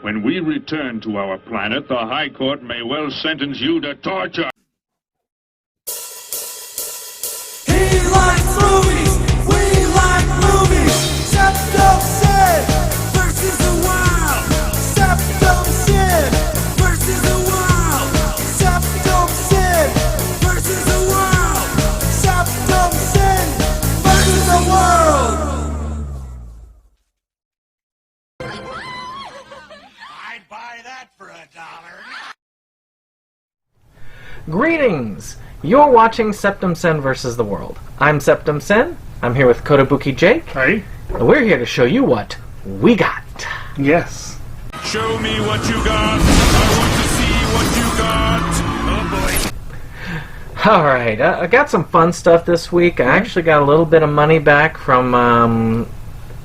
When we return to our planet, the High Court may well sentence you to torture. He likes movies, we like movies. Septum Sin versus the world. Septum Sin versus the world. Septum Sin versus the world. Septum Sin versus the world. I'd buy that for $1. Greetings! You're watching Septum Sin versus the World. I'm Septum Sin. I'm here with Kotobuki Jake. Hey. And we're here to show you what we got. Yes. Show me what you got. I want to see what you got. Oh boy. Alright, I got some fun stuff this week. I actually got a little bit of money back from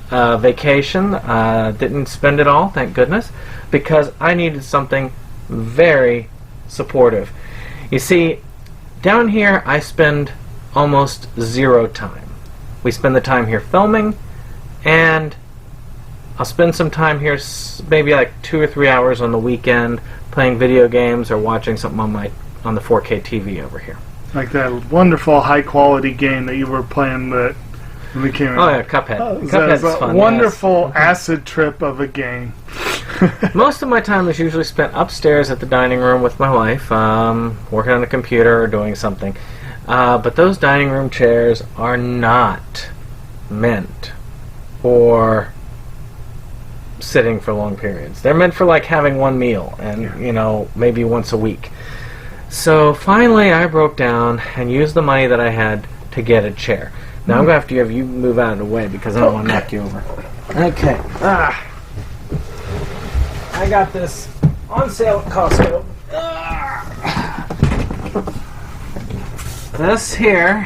vacation. Didn't spend it all, thank goodness, because I needed something very supportive. You see, down here I spend almost zero time. We spend the time here filming, and I'll spend some time here, maybe like 2 or 3 hours on the weekend, playing video games or watching something on the 4K TV over here. Like that wonderful high quality game that you were playing that became Oh yeah, Cuphead. Cuphead's a fun. wonderful yes. acid trip of a game. Most of my time is usually spent upstairs at the dining room with my wife, working on the computer or doing something. But those dining room chairs are not meant for sitting for long periods. They're meant for like having one meal and, you know, maybe once a week. So finally I broke down and used the money that I had to get a chair. Now I'm going to have to have you move out of the way because I don't want to knock you over. Okay. I got this on sale at Costco. This here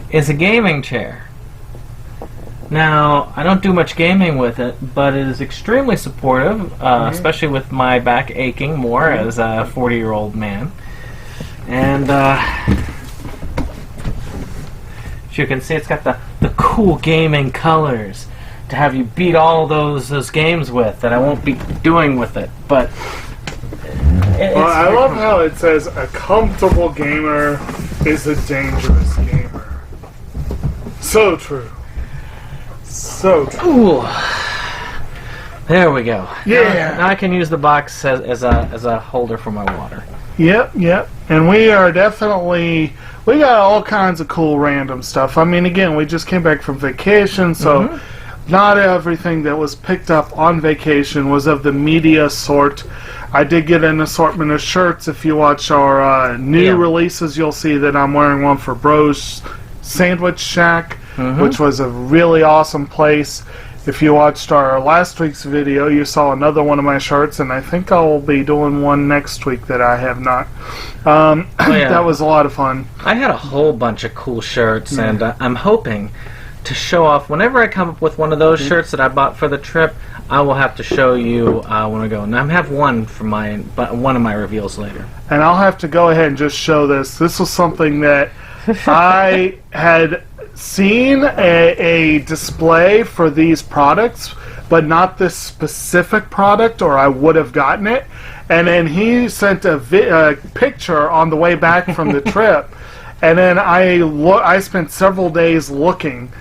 is a gaming chair. Now, I don't do much gaming with it, but it is extremely supportive, especially with my back aching more as a 40-year-old man. And as you can see, it's got the cool gaming colors to have you beat all those games with that I won't be doing with it. But Well, I love how it says a comfortable gamer is a dangerous gamer. So true. So true. ooh, there we go. Yeah. Now I can use the box as a holder for my water. Yep. And we are definitely, we got all kinds of cool random stuff. I mean, again, we just came back from vacation, so not everything that was picked up on vacation was of the media sort. I did get an assortment of shirts. If you watch our new releases, you'll see that I'm wearing one for Bro's Sandwich Shack, which was a really awesome place. If you watched our last week's video, you saw another one of my shirts, and I think I will be doing one next week that I have not. That was a lot of fun. I had a whole bunch of cool shirts, and I'm hoping to show off whenever I come up with one of those shirts that I bought for the trip. I will have to show you when I go. And I have one for one of my reveals later. And I'll have to go ahead and just show this. This was something that I had seen a display for these products, but not this specific product, or I would have gotten it. And then he sent a picture on the way back from the trip, and then I spent several days looking.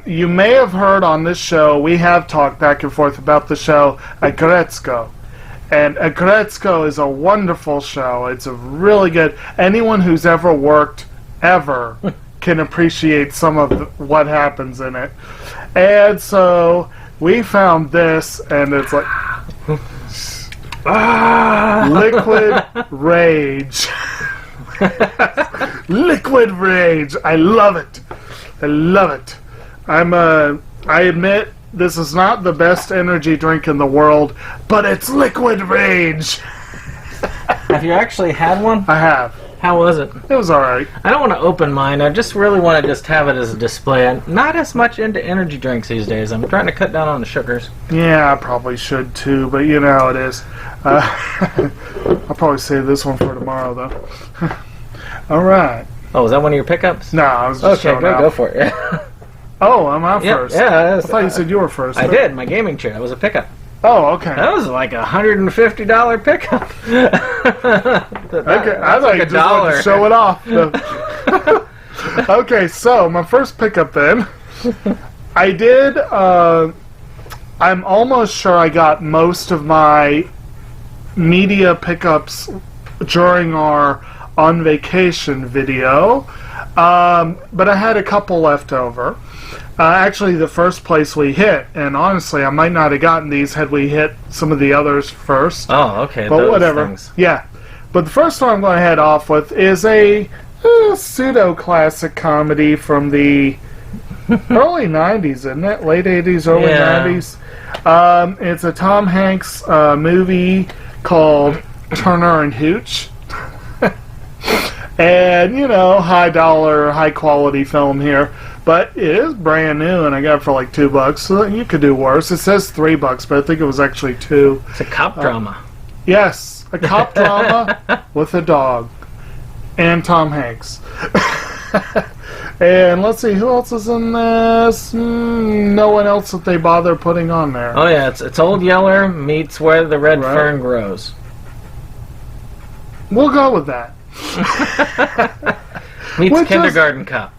You may have heard on this show, we have talked back and forth about the show Agretzko. And Agretzko is a wonderful show. It's a really good, anyone who's ever worked, ever, can appreciate some of what happens in it. And so we found this, and it's like liquid rage. Liquid rage. I love it. I love it. I admit this is not the best energy drink in the world, but it's liquid rage. Have you actually had one? I have. How was it? It was alright. I don't want to open mine. I just really want to just have it as a display. I'm not as much into energy drinks these days. I'm trying to cut down on the sugars. Yeah, I probably should too, but you know how it is. I'll probably save this one for tomorrow, though. Alright. Oh, is that one of your pickups? No, I was just okay, showing out. go for it. Oh, I'm out first. Yeah, I thought you said you were first. I did. My gaming chair. That was a pickup. Oh, okay. That was like $150 pickup. Okay, I thought you just wanted to show it off. Okay, so my first pickup then. I did, I'm almost sure I got most of my media pickups during our on vacation video, but I had a couple left over. Actually, the first place we hit, and honestly, I might not have gotten these had we hit some of the others first. Oh, okay. But those whatever. Things. Yeah. But the first one I'm going to head off with is a pseudo-classic comedy from the early 90s, isn't it? Late 80s, early 90s. It's a Tom Hanks movie called Turner and Hooch. And, you know, high dollar, high quality film here. But it is brand new, and I got it for like $2, so you could do worse. It says $3, but I think it was actually $2. It's a cop drama. Yes, a cop drama with a dog. And Tom Hanks. And let's see, who else is in this? No one else that they bother putting on there. Oh yeah, it's Old Yeller meets Where the Red Fern Grows. We'll go with that. Meets Kindergarten Cop.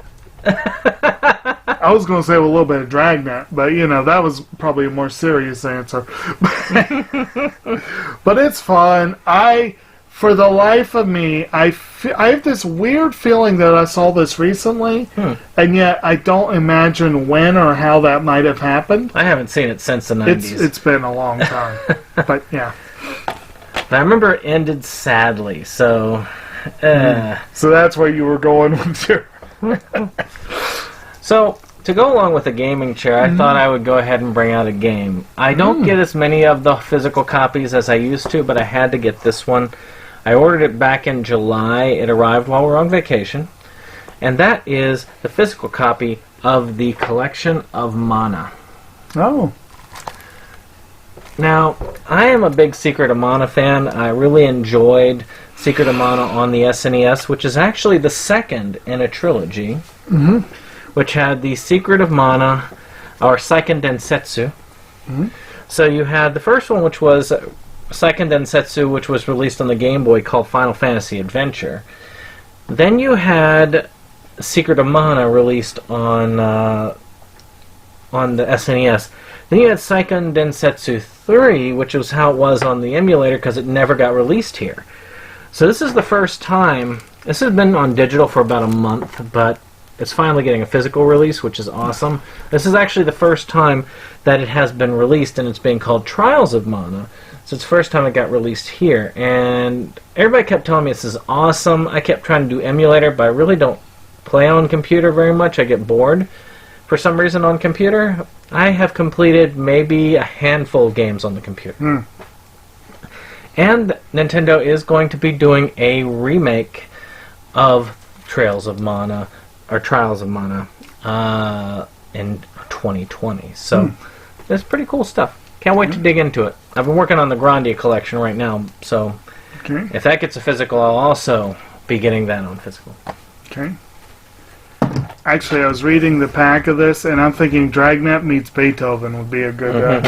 I was going to say with a little bit of Dragnet, but you know, that was probably a more serious answer. But it's fun. For the life of me, I have this weird feeling that I saw this recently, and yet I don't imagine when or how that might have happened. I haven't seen it since the 90s. It's been a long time. But yeah. But I remember it ended sadly, so... So that's where you were going with your... So, to go along with the gaming chair, I thought I would go ahead and bring out a game. I don't get as many of the physical copies as I used to, but I had to get this one. I ordered it back in July. It arrived while we were on vacation. And that is the physical copy of the Collection of Mana. Oh. Now, I am a big Secret of Mana fan. I really enjoyed Secret of Mana on the SNES, which is actually the second in a trilogy, which had the Secret of Mana, or Seiken Densetsu. So you had the first one, which was Seiken Densetsu, which was released on the Game Boy, called Final Fantasy Adventure. Then you had Secret of Mana released on the SNES. Then you had Seiken Densetsu 3, which was how it was on the emulator because it never got released here. So this is the first time. This has been on digital for about a month, but it's finally getting a physical release, which is awesome. This is actually the first time that it has been released, and it's being called Trials of Mana. So it's the first time it got released here, and everybody kept telling me this is awesome. I kept trying to do emulator, but I really don't play on computer very much. I get bored for some reason on computer. I have completed maybe a handful of games on the computer. And Nintendo is going to be doing a remake of Trials of Mana in 2020. So it's pretty cool stuff. Can't wait to dig into it. I've been working on the Grandia collection right now, so if that gets a physical, I'll also be getting that on physical. Okay. Actually, I was reading the pack of this, and I'm thinking Dragnet meets Beethoven would be a good...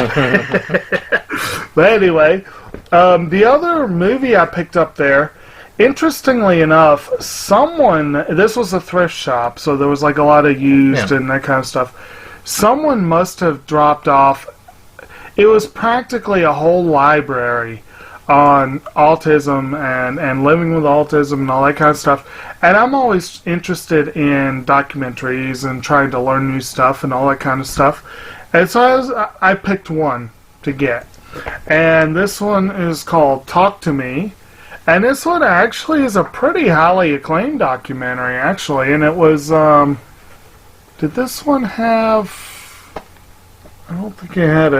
But anyway, the other movie I picked up there, interestingly enough, this was a thrift shop, so there was like a lot of used and that kind of stuff. Someone must have dropped off. It was practically a whole library on autism and living with autism and all that kind of stuff. And I'm always interested in documentaries and trying to learn new stuff and all that kind of stuff. And so I picked one to get. And this one is called Talk to Me. And this one actually is a pretty highly acclaimed documentary, actually. And it was, did this one have... I don't think it had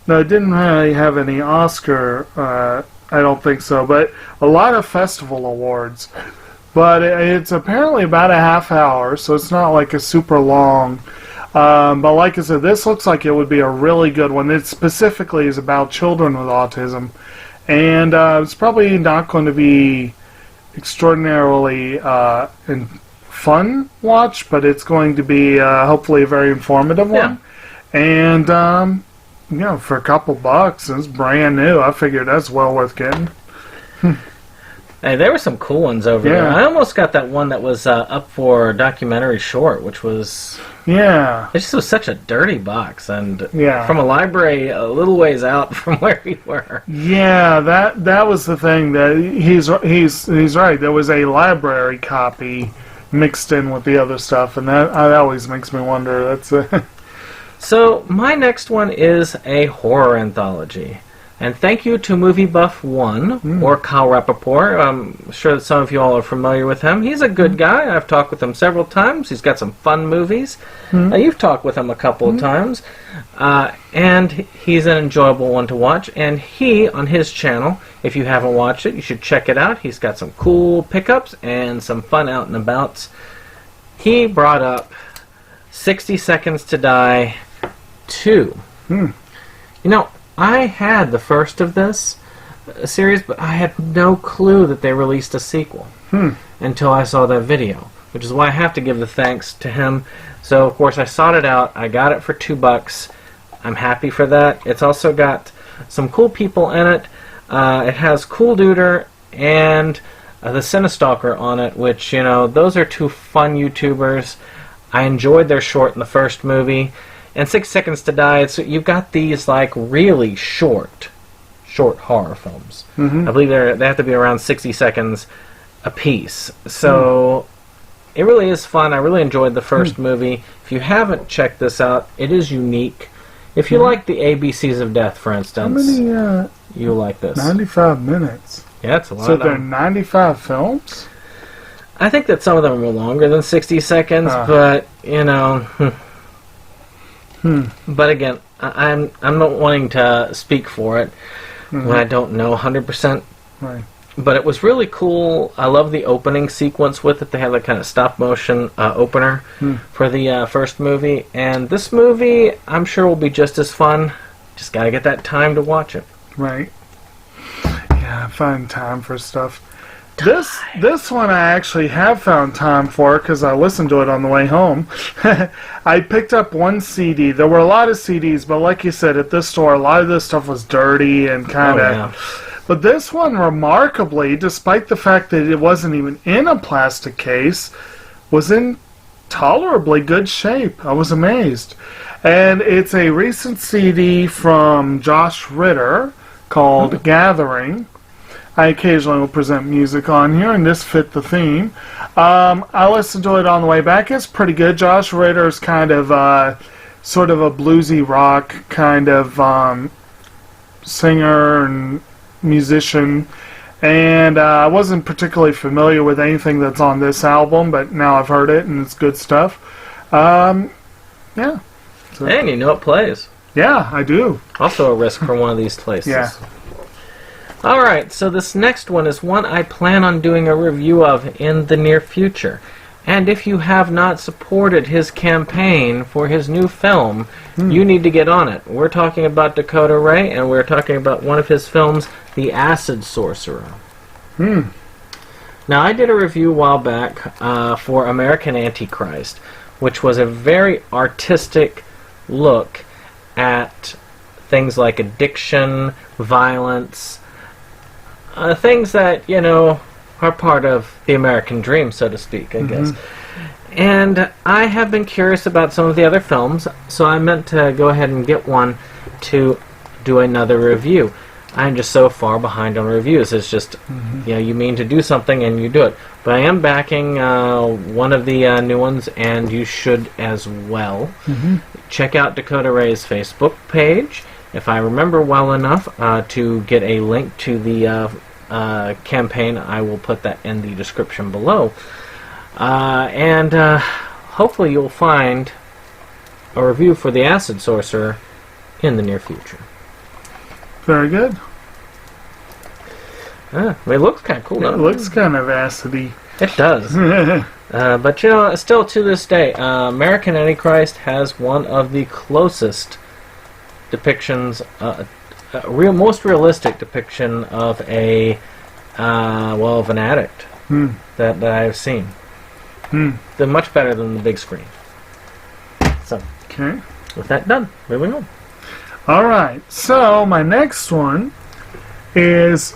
No, it didn't really have any Oscar, I don't think so, but a lot of festival awards. But it's apparently about a half hour, so it's not like a super long. But like I said, this looks like it would be a really good one. It specifically is about children with autism. And it's probably not going to be extraordinarily fun watch, but it's going to be hopefully a very informative one. And for a couple bucks, it's brand new. I figured that's well worth getting. Hey, there were some cool ones over there. I almost got that one that was up for documentary short, which was... Yeah. It just was such a dirty box, and Yeah. from a library a little ways out from where we were. Yeah, that was the thing. That he's right. There was a library copy mixed in with the other stuff, and that always makes me wonder. So, my next one is a horror anthology. And thank you to Movie Buff 1, or Kyle Rappaport. I'm sure that some of you all are familiar with him. He's a good guy. I've talked with him several times. He's got some fun movies. You've talked with him a couple of times. And he's an enjoyable one to watch. And he, on his channel, if you haven't watched it, you should check it out. He's got some cool pickups and some fun out and abouts. He brought up 60 Seconds to Die 2. You know, I had the first of this series, but I had no clue that they released a sequel until I saw that video, which is why I have to give the thanks to him. So, of course, I sought it out. I got it for $2. I'm happy for that. It's also got some cool people in it. It has Cool Duder and the Cinestalker on it, which, you know, those are two fun YouTubers. I enjoyed their short in the first movie. And 6 Seconds to Die, you've got these, like, really short horror films. I believe they have to be around 60 seconds a piece. So, it really is fun. I really enjoyed the first movie. If you haven't checked this out, it is unique. If you like the ABCs of Death, for instance, How many, you'll like this. 95 minutes. Yeah, it's a lot. So they're 95 films? I think that some of them are longer than 60 seconds, but, you know... But again, I'm not wanting to speak for it when I don't know 100%. Right. But it was really cool. I love the opening sequence with it. They had that kind of stop motion opener for the first movie. And this movie, I'm sure, will be just as fun. Just got to get that time to watch it. Right. Yeah, I find time for stuff. This one I actually have found time for because I listened to it on the way home. I picked up one CD. There were a lot of CDs, but like you said, at this store, a lot of this stuff was dirty and kind of... But this one, remarkably, despite the fact that it wasn't even in a plastic case, was in tolerably good shape. I was amazed. And it's a recent CD from Josh Ritter called Gathering. I occasionally will present music on here, and this fit the theme. I listened to it on the way back. It's pretty good. Josh Ritter's kind of sort of a bluesy rock kind of singer and musician. And I wasn't particularly familiar with anything that's on this album, but now I've heard it, and it's good stuff. Yeah. So, And you know it plays. yeah, I do. Also a risk for one of these places. Yeah. Alright, so this next one is one I plan on doing a review of in the near future. And if you have not supported his campaign for his new film, you need to get on it. We're talking about Dakota Ray, and we're talking about one of his films, The Acid Sorcerer. Now, I did a review a while back for American Antichrist, which was a very artistic look at things like addiction, violence, things that, you know, are part of the American dream, so to speak, I guess. And I have been curious about some of the other films, so I meant to go ahead and get one to do another review. I'm just so far behind on reviews. It's just, you know, you mean to do something and you do it. But I am backing one of the new ones, and you should as well. Check out Dakota Ray's Facebook page. If I remember well enough to get a link to the campaign, I will put that in the description below. And hopefully you'll find a review for The Acid Sorcerer in the near future. Very good. It looks kind of cool, It doesn't it? looks kind of acidy. It does. But, you know, still to this day, American Antichrist has one of the closest depictions, most realistic depiction of of an addict that I've seen. They're much better than the big screen. So, Okay. with that done, moving on. All right. So my next one is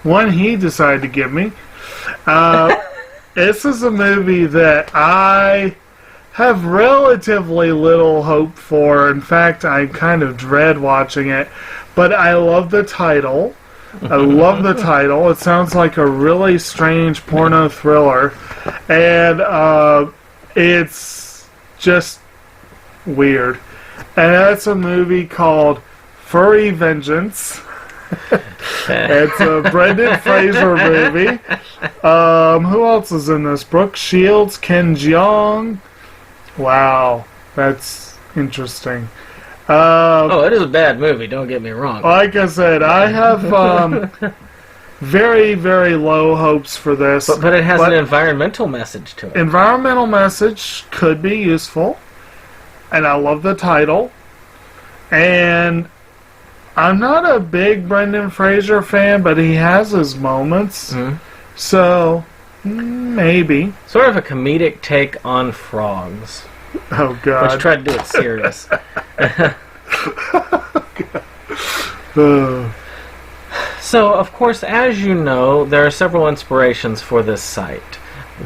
one he decided to give me. This is a movie that I have relatively little hope for. In fact, I kind of dread watching it. But I love the title. I love the title. It sounds like a really strange porno thriller. And it's just weird. And that's a movie called Furry Vengeance. It's a Brendan Fraser movie. Who else is in this? Brooke Shields, Ken Jeong. Wow, that's interesting. It is a bad movie, don't get me wrong. Like I said, I have very, very low hopes for this. But it has an environmental message to it. Environmental message could be useful. And I love the title. And I'm not a big Brendan Fraser fan, but he has his moments. Mm-hmm. So, maybe. Sort of a comedic take on frogs. Oh, God. Which tried to do it serious. So, of course, as you know, there are several inspirations for this site.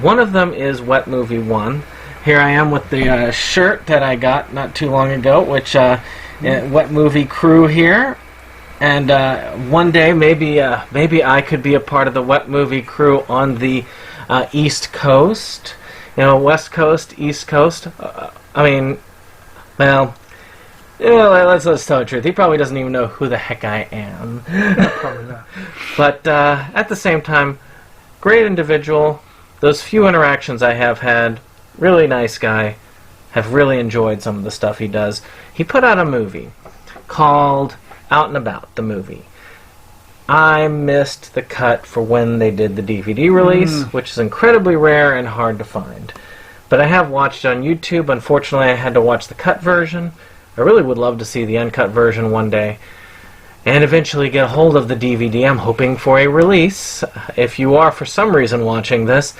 One of them is Wet Movie 1. Here I am with the shirt that I got not too long ago, which Wet Movie crew here. And one day, maybe I could be a part of the Wet Movie crew on the East Coast. You know, West Coast, East Coast. Let's tell the truth. He probably doesn't even know who the heck I am. Probably not. But at the same time, great individual. Those few interactions I have had, really nice guy. Have really enjoyed some of the stuff he does. He put out a movie called Out and About, the movie. I missed the cut for when they did the DVD release, which is incredibly rare and hard to find. But I have watched it on YouTube. Unfortunately, I had to watch the cut version. I really would love to see the uncut version one day. And eventually get a hold of the DVD. I'm hoping for a release. If you are, for some reason, watching this,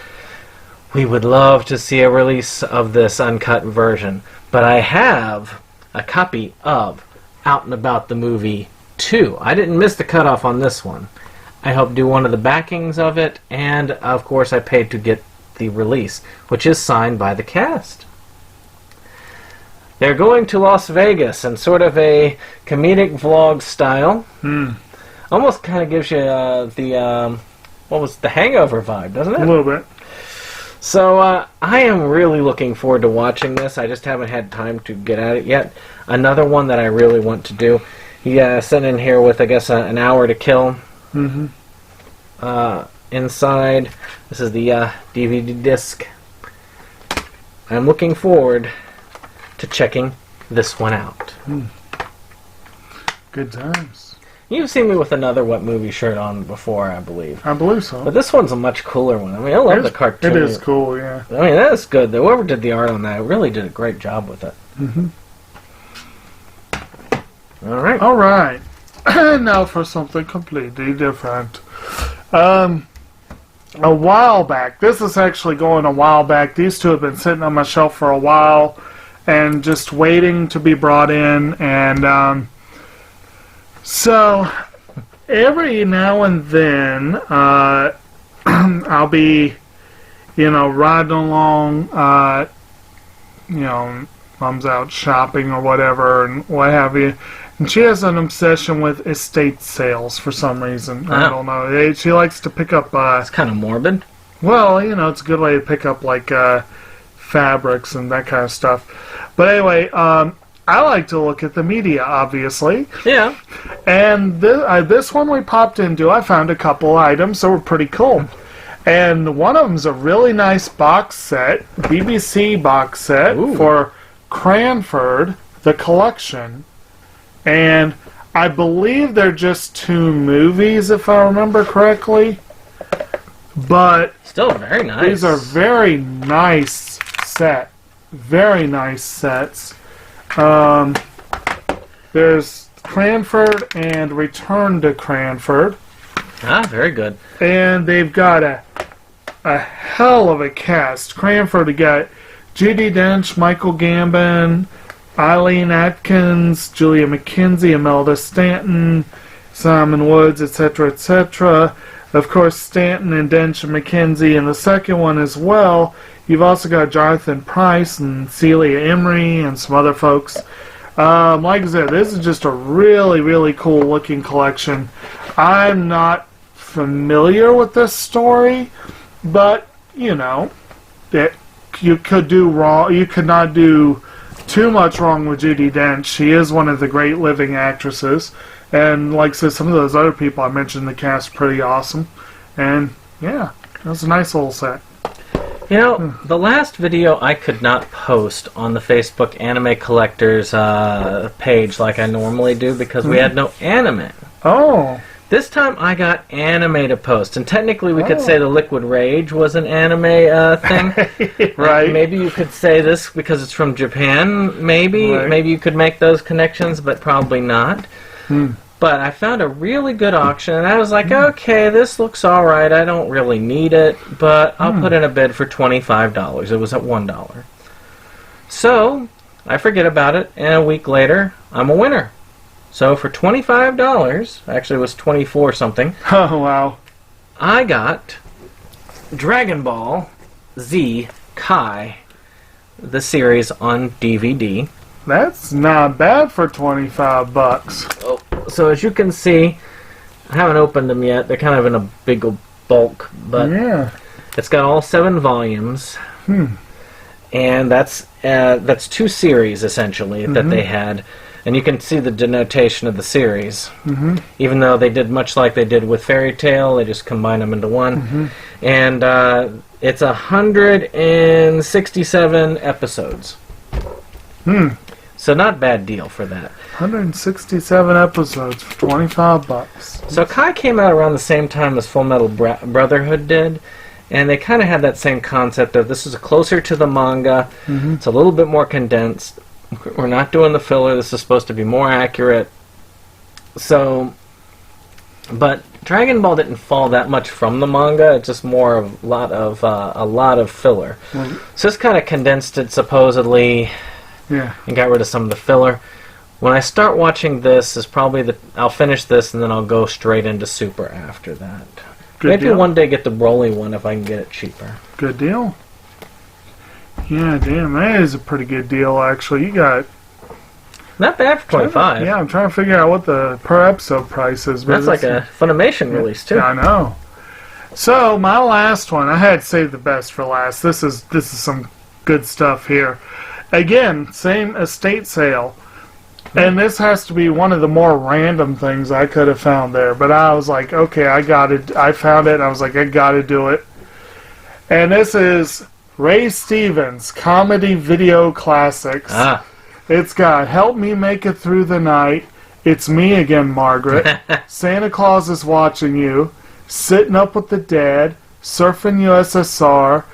we would love to see a release of this uncut version. But I have a copy of Out and About the movie 2. I didn't miss the cutoff on this one. I helped do one of the backings of it, and of course I paid to get the release, which is signed by the cast. They're going to Las Vegas in sort of a comedic vlog style. Almost kind of gives you the Hangover vibe, doesn't it? A little bit. So I am really looking forward to watching this. I just haven't had time to get at it yet. Another one that I really want to do. He sent in here with, I guess, an hour to kill. Inside, this is the DVD disc. I'm looking forward to checking this one out. Good times. You've seen me with another Wet Movie shirt on before, I believe. I believe so. But this one's a much cooler one. I mean, I love the cartoon. It is cool, yeah. I mean, that is good. Whoever did the art on that really did a great job with it. All right. And now for something completely different. A while back, this is actually going a while back. These two have been sitting on my shelf for a while and just waiting to be brought in. And so every now and then I'll be, riding along, mom's out shopping or whatever and what have you. And she has an obsession with estate sales for some reason. I don't know. She likes to pick up... it's kind of morbid. Well, it's a good way to pick up, like, fabrics and that kind of stuff. But anyway, I like to look at the media, obviously. Yeah. And this one we popped into, I found a couple items that were pretty cool. And one of them's a really nice box set, BBC box set, for Cranford, the collection. And I believe they're just 2 movies, if I remember correctly. But still very nice. These are very nice set. Very nice sets. There's Cranford and Return to Cranford. Very good. And they've got a hell of a cast. Cranford got Judi Dench, Michael Gambon, Eileen Atkins, Julia McKenzie, Imelda Stanton, Simon Woods, etc., etc. Of course, Stanton and Densha McKenzie in the second one as well. You've also got Jonathan Price and Celia Emery and some other folks. Like I said, this is just a really, really cool looking collection. I'm not familiar with this story, but you know, that you could do wrong. You could not do too much wrong with Judi Dench. She is one of the great living actresses, and like I said, some of those other people I mentioned in the cast are pretty awesome. And yeah, that's a nice little set. You know, the last video I could not post on the Facebook Anime Collectors page like I normally do because we had no anime. Oh. This time I got anime to post, and technically we could say the Liquid Rage was an anime thing. Right. Maybe you could say this because it's from Japan, maybe. Right. Maybe you could make those connections, but probably not. But I found a really good auction, and I was like, okay, this looks alright, I don't really need it, but I'll put in a bid for $25. It was at $1. So, I forget about it, and a week later, I'm a winner. So for $25, actually it was 24 something. Oh, wow. I got Dragon Ball Z Kai, the series on DVD. That's not bad for $25. So as you can see, I haven't opened them yet. They're kind of in a big bulk, but Yeah. it's got all 7 volumes. And that's 2 series essentially that they had. And you can see the denotation of the series. Even though they did much like they did with Fairy Tail, they just combined them into one. And it's 167 episodes. So not bad deal for that. 167 episodes for $25. So Kai came out around the same time as Full Metal Brotherhood did. And they kind of had that same concept of this is closer to the manga. It's a little bit more condensed. We're not doing the filler. This is supposed to be more accurate. So, but Dragon Ball didn't fall that much from the manga. It's just more of a lot of filler. So this kind of condensed it supposedly, and got rid of some of the filler. When I start watching this, is probably I'll finish this and then I'll go straight into Super after that. Maybe deal. one day get the Broly one if I can get it cheaper. Good deal. Yeah, damn, that is a pretty good deal, actually. You got... Not bad for 25. Yeah, I'm trying to figure out what the per episode price is. That's like a Funimation release, too. Yeah, I know. So, my last one, I had saved the best for last. This is some good stuff here. Again, same estate sale. And this has to be one of the more random things I could have found there. But I was like, okay, I got it. I found it, and I was like, I got to do it. And this is Ray Stevens Comedy Video Classics. It's got Help Me Make It Through the Night, It's Me Again, Margaret, Santa Claus Is Watching You, Sitting Up with the Dead, Surfing USSR,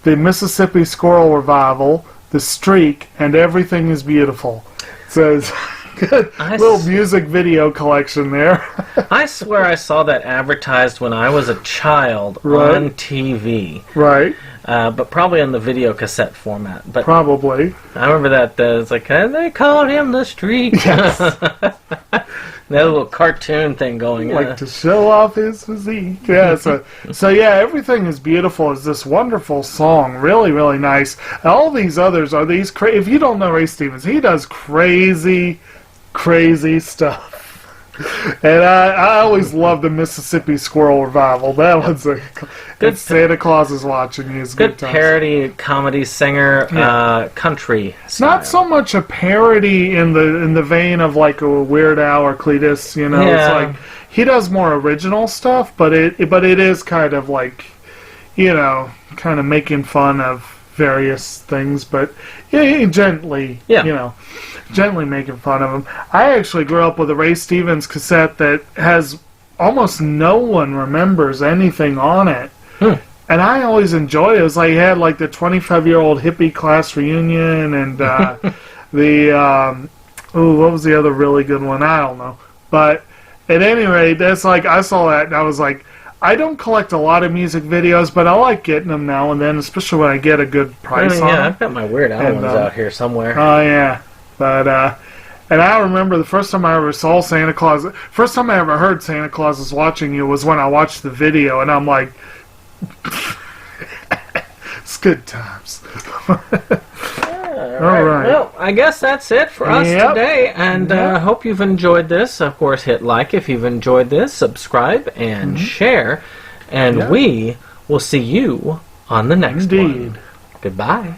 The Mississippi Squirrel Revival, The Streak, and Everything Is Beautiful. So it's good little music video collection there. I swear I saw that advertised when I was a child on TV. Right. But probably on the video cassette format. But probably. I remember that it's like, and they called him the Streak. Yes. That little cartoon thing going on. Like to show off his physique. Yeah, so yeah, Everything Is Beautiful is this wonderful song. Really, really nice. All these others are these if you don't know Ray Stevens, he does crazy stuff. And I always loved the Mississippi Squirrel Revival. That was a good. Santa Claus Is Watching You. Good parody comedy singer, country style. Not so much a parody in the vein of like a Weird Al or Cletus. You know, it's like he does more original stuff, but it is kind of like, you know, kind of making fun of various things, but gently, you know, gently making fun of him. I actually grew up with a Ray Stevens cassette that has almost no one remembers anything on it. And I always enjoyed it. It was like he had like the 25-year-old hippie class reunion and what was the other really good one? I don't know. But at any rate, that's like, I saw that and I was like, I don't collect a lot of music videos, but I like getting them now and then, especially when I get a good price on them. I've got my Weird Al ones out here somewhere. Oh, yeah. But and I remember the first time I ever saw Santa Claus, first time I ever heard Santa Claus is watching you was when I watched the video, and I'm like, it's good times. All right. Well, I guess that's it for us today, and hope you've enjoyed this. Of course, hit like if you've enjoyed this, subscribe, and share, and we will see you on the next one. Goodbye.